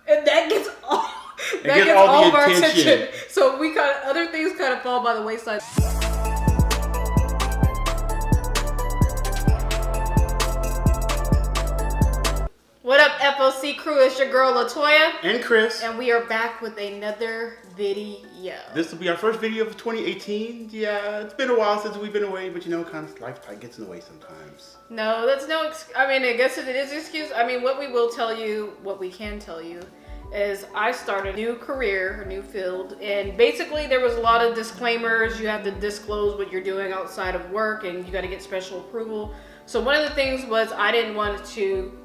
And that gets all of our attention. So we other things kind of fall by the wayside. What up, FOC crew? It's your girl LaToya and Chris, and we are back with another video. This will be our first video of 2018. Yeah, it's been a while since we've been away, but you know, kind of life gets in the way sometimes. No, that's no. I mean, I guess it is an excuse. I mean, what we can tell you, is I started a new career, a new field, and basically there was a lot of disclaimers. You have to disclose what you're doing outside of work, and you got to get special approval. So one of the things was I didn't want to.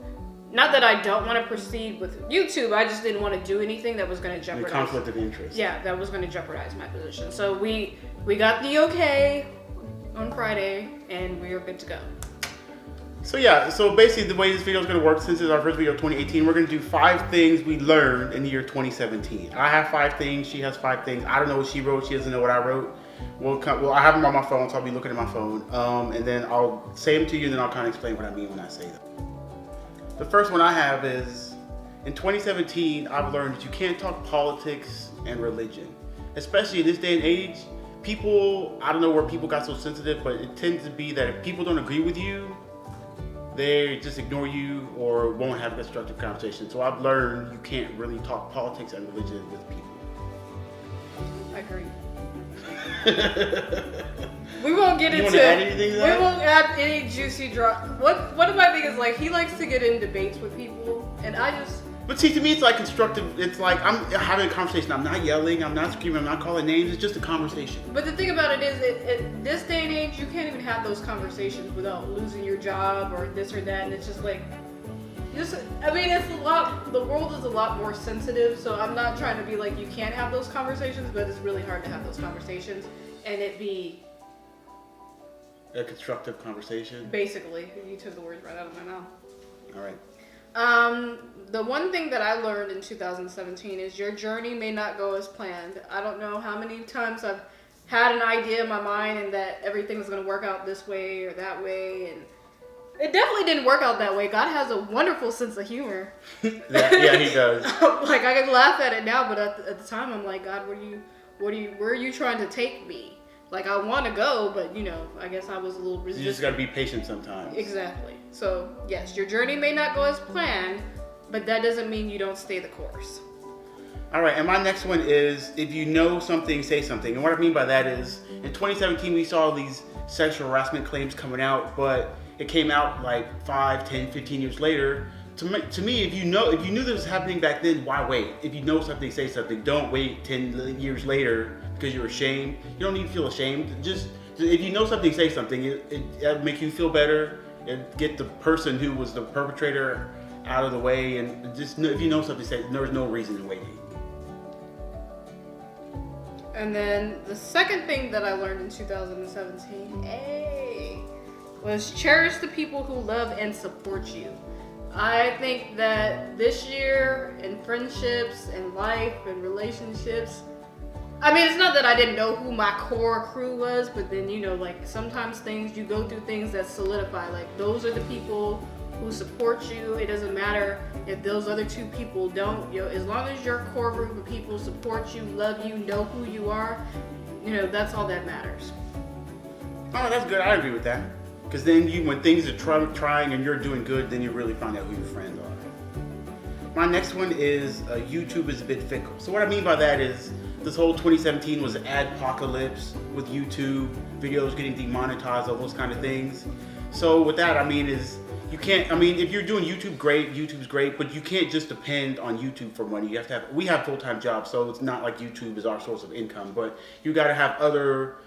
Not that I don't want to proceed with YouTube, I just didn't want to do anything that was going to jeopardize. The conflict of interest. Yeah, that was going to jeopardize my position. So we got the okay on Friday, and we are good to go. So yeah, so basically the way this video is going to work, since it's our first video of 2018, we're going to do 5 things we learned in the year 2017. I have 5 things, she has 5 things. I don't know what she wrote, she doesn't know what I wrote. Well, I have them on my phone, so I'll be looking at my phone. And then I'll say them to you, and then I'll kind of explain what I mean when I say them. The first one I have is, in 2017, I've learned that you can't talk politics and religion. Especially in this day and age, people, I don't know where people got so sensitive, but it tends to be that if people don't agree with you, they just ignore you or won't have a constructive conversation. So I've learned you can't really talk politics and religion with people. I agree. We won't get into it. We won't add any juicy drop. One of my things is, like, he likes to get in debates with people, and I just. But see, to me, it's like constructive. It's like I'm having a conversation. I'm not yelling. I'm not screaming. I'm not calling names. It's just a conversation. But the thing about it is, at this day and age, you can't even have those conversations without losing your job or this or that. And it's just like, I mean, it's a lot. The world is a lot more sensitive. So I'm not trying to be like you can't have those conversations, but it's really hard to have those conversations and it be. A constructive conversation. Basically, you took the words right out of my mouth. All right. The one thing that I learned in 2017 is your journey may not go as planned. I don't know how many times I've had an idea in my mind and that everything's going to work out this way or that way, and it definitely didn't work out that way. God has a wonderful sense of humor. Yeah, he does. Like, I can laugh at it now, but at the time I'm like, God, where are you trying to take me? Like, I want to go, but, you know, I guess I was a little resistant. You just got to be patient sometimes. Exactly. So, yes, your journey may not go as planned, but that doesn't mean you don't stay the course. All right, and my next one is, if you know something, say something. And what I mean by that is, in 2017, we saw these sexual harassment claims coming out, but it came out like 5, 10, 15 years later. To me, if you knew this was happening back then, why wait? If you know something, say something. Don't wait 10 years later because you're ashamed. You don't need to feel ashamed. Just if you know something, say something. It'll make you feel better and get the person who was the perpetrator out of the way. And just if you know something, say. There's no reason in waiting. And then the second thing that I learned in 2017, was cherish the people who love and support you. I think that this year in friendships and life and relationships, I mean, it's not that I didn't know who my core crew was, but then, you know, like, sometimes you go through things that solidify. Like, those are the people who support you. It doesn't matter if those other 2 people don't. You know, as long as your core group of people support you, love you, know who you are, you know, that's all that matters. Oh, that's good. I agree with that. Because then when things are trying and you're doing good, then you really find out who your friends are. My next one is YouTube is a bit fickle. So what I mean by that is this whole 2017 was an adpocalypse with YouTube, videos getting demonetized, all those kind of things. So with that, I mean is you can't, I mean, if you're doing YouTube, great, YouTube's great, but you can't just depend on YouTube for money. You have to we have full-time jobs, so it's not like YouTube is our source of income, but you got to have other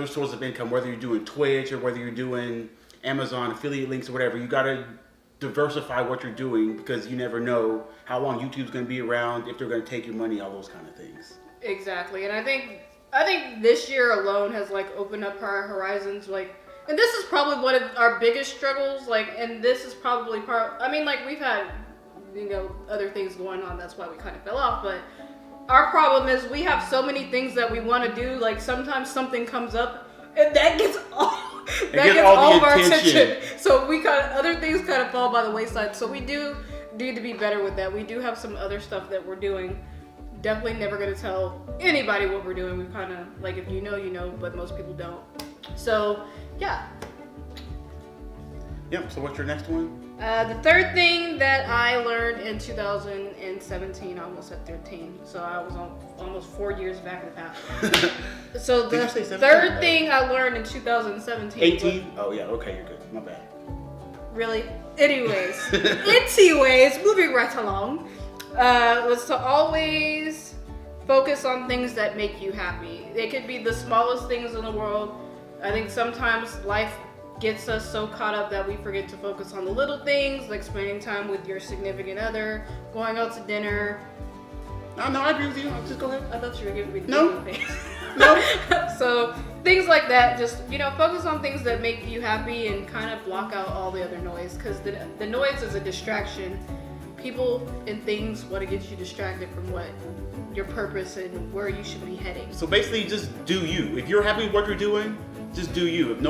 sources of income, whether you're doing Twitch or whether you're doing Amazon affiliate links or whatever. You got to diversify what you're doing because you never know how long YouTube's going to be around, if they're going to take your money, all those kind of things. Exactly. And I think this year alone has, like, opened up our horizons, like, and this is probably one of our biggest struggles, like, and this is probably I mean, like, we've had, you know, other things going on, that's why we kind of fell off, but our problem is we have so many things that we want to do. Like, sometimes something comes up and that gets all of our attention. So other things kind of fall by the wayside. So we do need to be better with that. We do have some other stuff that we're doing. Definitely never gonna tell anybody what we're doing. We kind of like, if you know, you know, but most people don't. So yeah. Yep. So what's your next one? The third thing that I learned in 2017, I almost at 13, so I was on almost 4 years back in the past. So the third thing I learned in 2017. 18? Oh yeah, okay, you're good. My bad. Really? Anyways, moving right along, was to always focus on things that make you happy. It could be the smallest things in the world. I think sometimes life gets us so caught up that we forget to focus on the little things, like spending time with your significant other, going out to dinner. No, I agree with you. Just go ahead. I thought you were giving me the No. thing. No. So things like that, just, you know, focus on things that make you happy and kind of block out all the other noise, because the noise is a distraction. People and things want to get you distracted from what your purpose and where you should be heading. So basically, just do you. If you're happy with what you're doing, just do you. If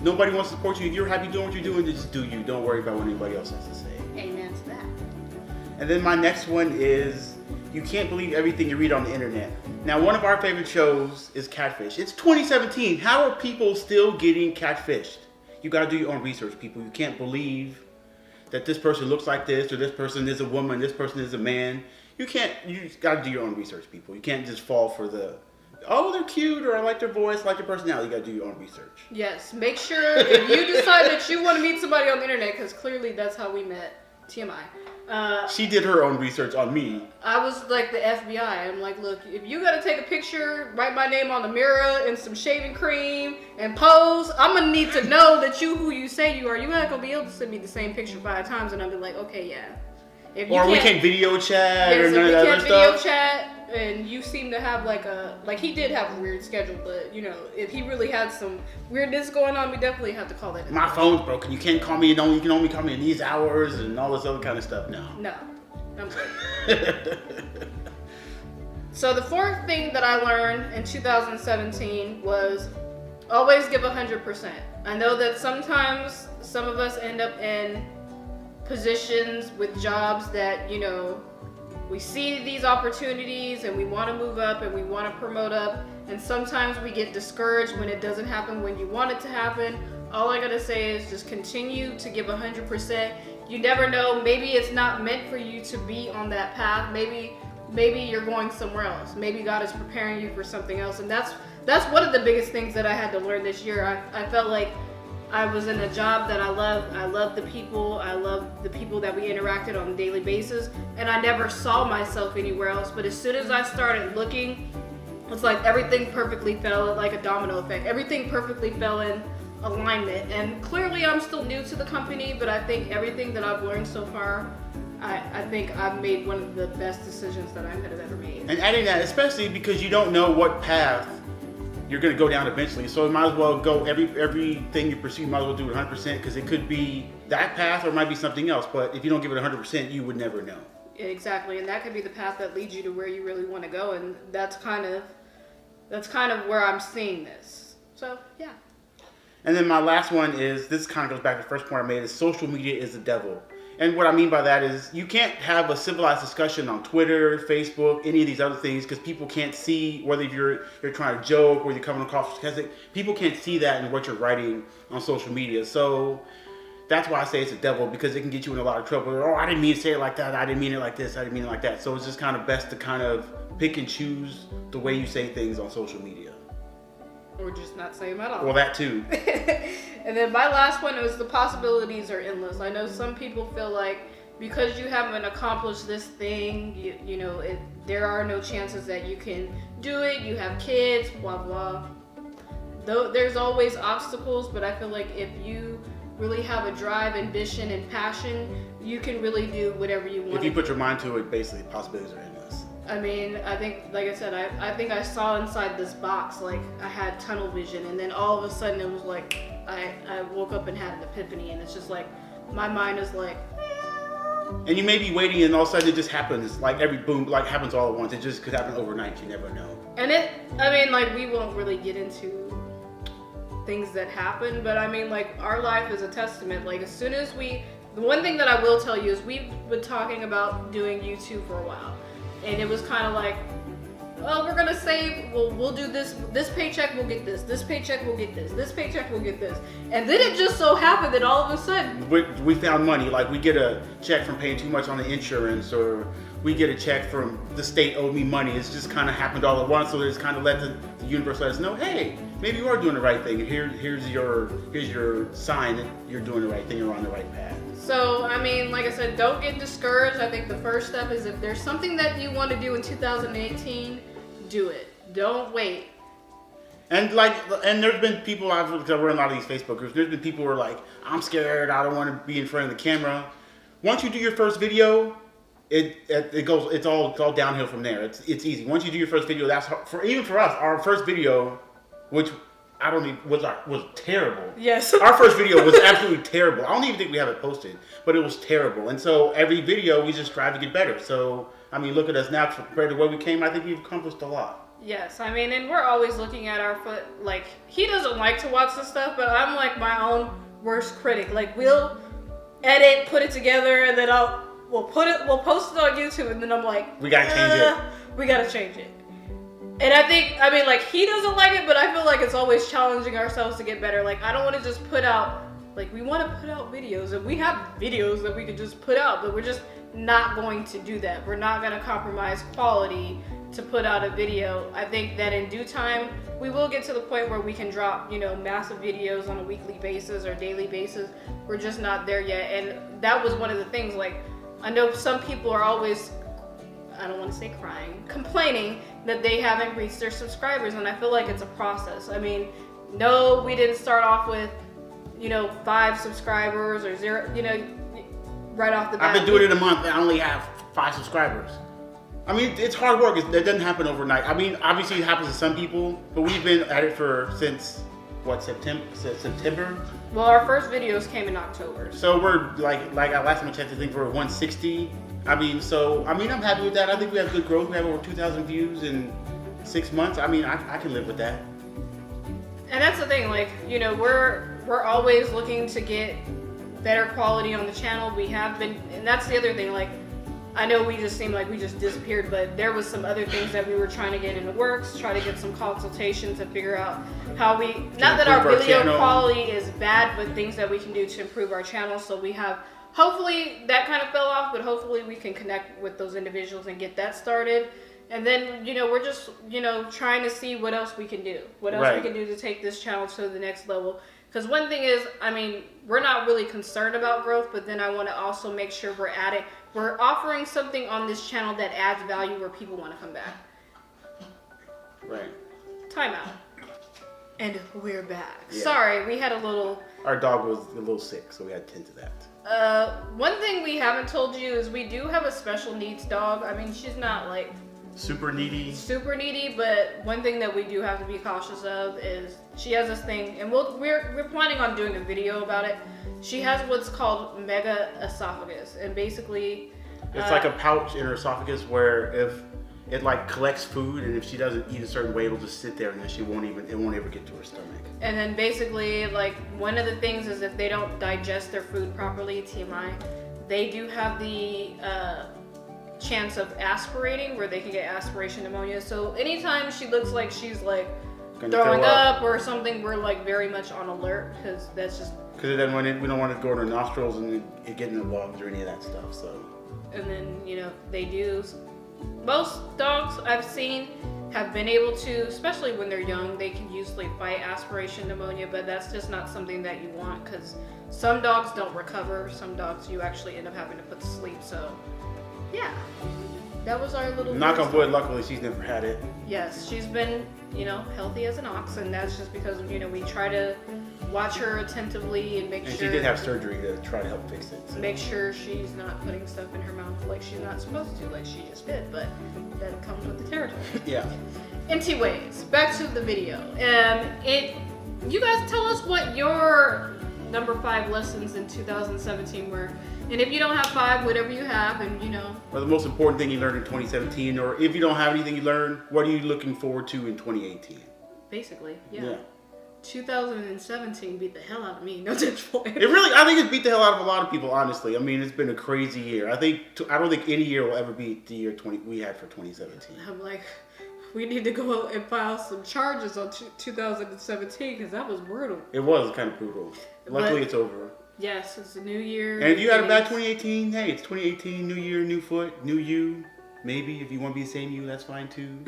nobody wants to support you, if you're happy doing what you're doing, just do you. Don't worry about what anybody else has to say. Amen to that. And then my next one is, you can't believe everything you read on the internet. Now, one of our favorite shows is Catfish. It's 2017. How are people still getting catfished? You gotta do your own research, people. You can't believe that this person looks like this, or this person is a woman, this person is a man. You just gotta do your own research, people. You can't just fall for the, oh, they're cute, or I like their voice, I like their personality. You gotta do your own research. Yes, make sure if you decide that you want to meet somebody on the internet, because clearly that's how we met, TMI. She did her own research on me. I was like the FBI. I'm like, look, if you gotta take a picture, write my name on the mirror and some shaving cream and pose, I'm gonna need to know that you who you say you are. You're not gonna be able to send me the same picture 5 times and I'll be like, okay, yeah. If you or we can't video chat, yes, or none of that other video stuff. chat, and you seem to have like he did have a weird schedule, but you know, if he really had some weirdness going on, we definitely have to call that. My phone's broken. You can't call me. You can only call me in these hours and all this other kind of stuff. No, I'm good. So the fourth thing that I learned in 2017 was always give 100%. I know that sometimes some of us end up in positions with jobs that, you know, we see these opportunities and we want to move up and we want to promote up, and sometimes we get discouraged when it doesn't happen when you want it to happen. All I gotta say is just continue to give 100%. You never know, maybe it's not meant for you to be on that path. Maybe you're going somewhere else. Maybe God is preparing you for something else, and that's one of the biggest things that I had to learn this year. I felt like I was in a job that I loved. I loved the people. I loved the people that we interacted on a daily basis. And I never saw myself anywhere else. But as soon as I started looking, it's like everything perfectly fell, like a domino effect. Everything perfectly fell in alignment. And clearly I'm still new to the company, but I think everything that I've learned so far, I think I've made one of the best decisions that I could have ever made. And adding that, especially because you don't know what path you're going to go down eventually. So you might as well go, everything you pursue, you might as well do it 100%, because it could be that path or it might be something else. But if you don't give it 100%, you would never know. Exactly, and that could be the path that leads you to where you really want to go, and that's kind of where I'm seeing this. So yeah. And then my last one is, this kind of goes back to the first point I made, is social media is the devil. And what I mean by that is, you can't have a civilized discussion on Twitter, Facebook, any of these other things, because people can't see whether you're trying to joke or you're coming across, because people can't see that in what you're writing on social media. So that's why I say it's a devil, because it can get you in a lot of trouble. Oh, I didn't mean to say it like that. I didn't mean it like this. I didn't mean it like that. So it's just kind of best to kind of pick and choose the way you say things on social media. Or just not say them at all. Well, that too. And then my last one was the possibilities are endless. I know some people feel like because you haven't accomplished this thing, you know, there are no chances that you can do it. You have kids, blah, blah. Though there's always obstacles, but I feel like if you really have a drive, ambition, and passion, you can really do whatever you want. If you put your mind to it, basically, possibilities are endless. I mean, I think, like I said, I think I saw inside this box, like I had tunnel vision, and then all of a sudden it was like, I woke up and had an epiphany, and it's just like, my mind is like, and you may be waiting, and all of a sudden it just happens, like every boom, like happens all at once. It just could happen overnight. You never know. And I mean, like, we won't really get into things that happen, but I mean, like, our life is a testament. Like, as soon as we The one thing that I will tell you is we've been talking about doing YouTube for a while. And it was kind of like, oh, we're going to save, we'll do this paycheck, we'll get this paycheck, we'll get this paycheck, we'll get this. And then it just so happened that all of a sudden, we found money. Like, we get a check from paying too much on the insurance, or we get a check from the state owed me money. It's just kind of happened all at once, so it's kind of let the universe let us know, hey, maybe you are doing the right thing. Here's your sign that you're doing the right thing, you're on the right path. So, I mean, like I said, don't get discouraged. I think the first step is if there's something that you want to do in 2018, do it. Don't wait. And there's been people, because we're in a lot of these Facebook groups, there's been people who are like, I'm scared, I don't want to be in front of the camera. Once you do your first video, it's all downhill from there. It's easy. Once you do your first video, that's even for us, our first video, which was terrible. Yes. Our first video was absolutely terrible. I don't even think we have it posted, but it was terrible. And so every video we just strive to get better. So, I mean, look at us now compared to where we came. I think we've accomplished a lot. Yes, I mean, and we're always looking at our foot. Like, he doesn't like to watch this stuff, but I'm like my own worst critic. Like, we'll edit, put it together, and then we'll post it on YouTube, and then I'm like, we gotta change it. We gotta change it. And I mean, like, he doesn't like it, but I feel like it's always challenging ourselves to get better. Like, I don't want to just put out, like, we want to put out videos, and we have videos that we could just put out, but we're just not going to do that. We're not going to compromise quality to put out a video. I think that in due time, we will get to the point where we can drop, massive videos on a weekly basis or daily basis. We're just not there yet. And that was one of the things, like, I know some people are always, I don't want to say crying, complaining that they haven't reached their subscribers, and I feel like it's a process. I mean, no, we didn't start off with, 5 subscribers or 0, right off the bat. I've been doing it a month and I only have 5 subscribers. I mean, it's hard work. It doesn't happen overnight. I mean, obviously it happens to some people, but we've been at it since September? Well, our first videos came in October. So we're like last time I checked, I think we're 160. I'm happy with that. I think we have good growth. We have over 2,000 views in 6 months. I mean, I can live with that. And that's the thing, like, we're always looking to get better quality on the channel. We have been, and that's the other thing, like, I know we just seemed like we just disappeared, but there was some other things that we were trying to get in the works, try to get some consultations and figure out how not that our video quality is bad, but things that we can do to improve our channel. So we have, hopefully that kind of fell off, but hopefully we can connect with those individuals and get that started. And then, we're just, trying to see what else we can do. What else we can do to take this channel to the next level. Because one thing is, I mean, we're not really concerned about growth, but then I want to also make sure we're offering something on this channel that adds value where people want to come back. Right. Time out. And we're back. Yeah. Sorry, we had a little... Our dog was a little sick, so we had to tend to that. One thing we haven't told you is we do have a special needs dog. I mean, she's not like... Super needy, but one thing that we do have to be cautious of is she has this thing, and we're planning on doing a video about it. She has what's called mega esophagus, and basically it's like a pouch in her esophagus where if it like collects food, and if she doesn't eat a certain way, it'll just sit there, and then it won't ever get to her stomach. And then basically, like, one of the things is if they don't digest their food properly, TMI, they do have the chance of aspirating, where they can get aspiration pneumonia. So anytime she looks like she's like throwing up or something, we're like very much on alert, because that's just because then we don't want to go in her nostrils and it get in the lungs or any of that stuff. So and then they do. Most dogs I've seen have been able to, especially when they're young, they can usually fight aspiration pneumonia, but that's just not something that you want, because some dogs don't recover. Some dogs you actually end up having to put to sleep. So yeah, that was our little... Knock on wood, luckily she's never had it. Yes, she's been, healthy as an ox, and that's just because, we try to watch her attentively and make sure... And she did have surgery to try to help fix it. So. Make sure she's not putting stuff in her mouth like she's not supposed to, like she just did, but that comes with the territory. Yeah. Anyways, back to the video. You guys tell us what your number 5 lessons in 2017 were. And if you don't have 5, whatever you have, and Well, the most important thing you learned in 2017, or if you don't have anything you learned, what are you looking forward to in 2018? Basically, yeah. 2017 beat the hell out of me. No disappointment. It really, I think it's beat the hell out of a lot of people, honestly. I mean, it's been a crazy year. I don't think any year will ever beat the year we had for 2017. I'm like, we need to go and file some charges on 2017 because that was brutal. It was kind of brutal. Luckily, it's over. Yes, it's a new year. And if you had a bad 2018, hey, it's 2018, new year, new foot, new you. Maybe if you want to be the same you, that's fine too.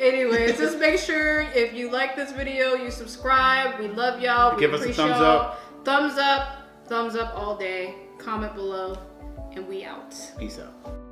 Anyways, just make sure if you like this video, you subscribe. We love y'all. Give us a thumbs up. Thumbs up all day. Comment below, and we out. Peace out.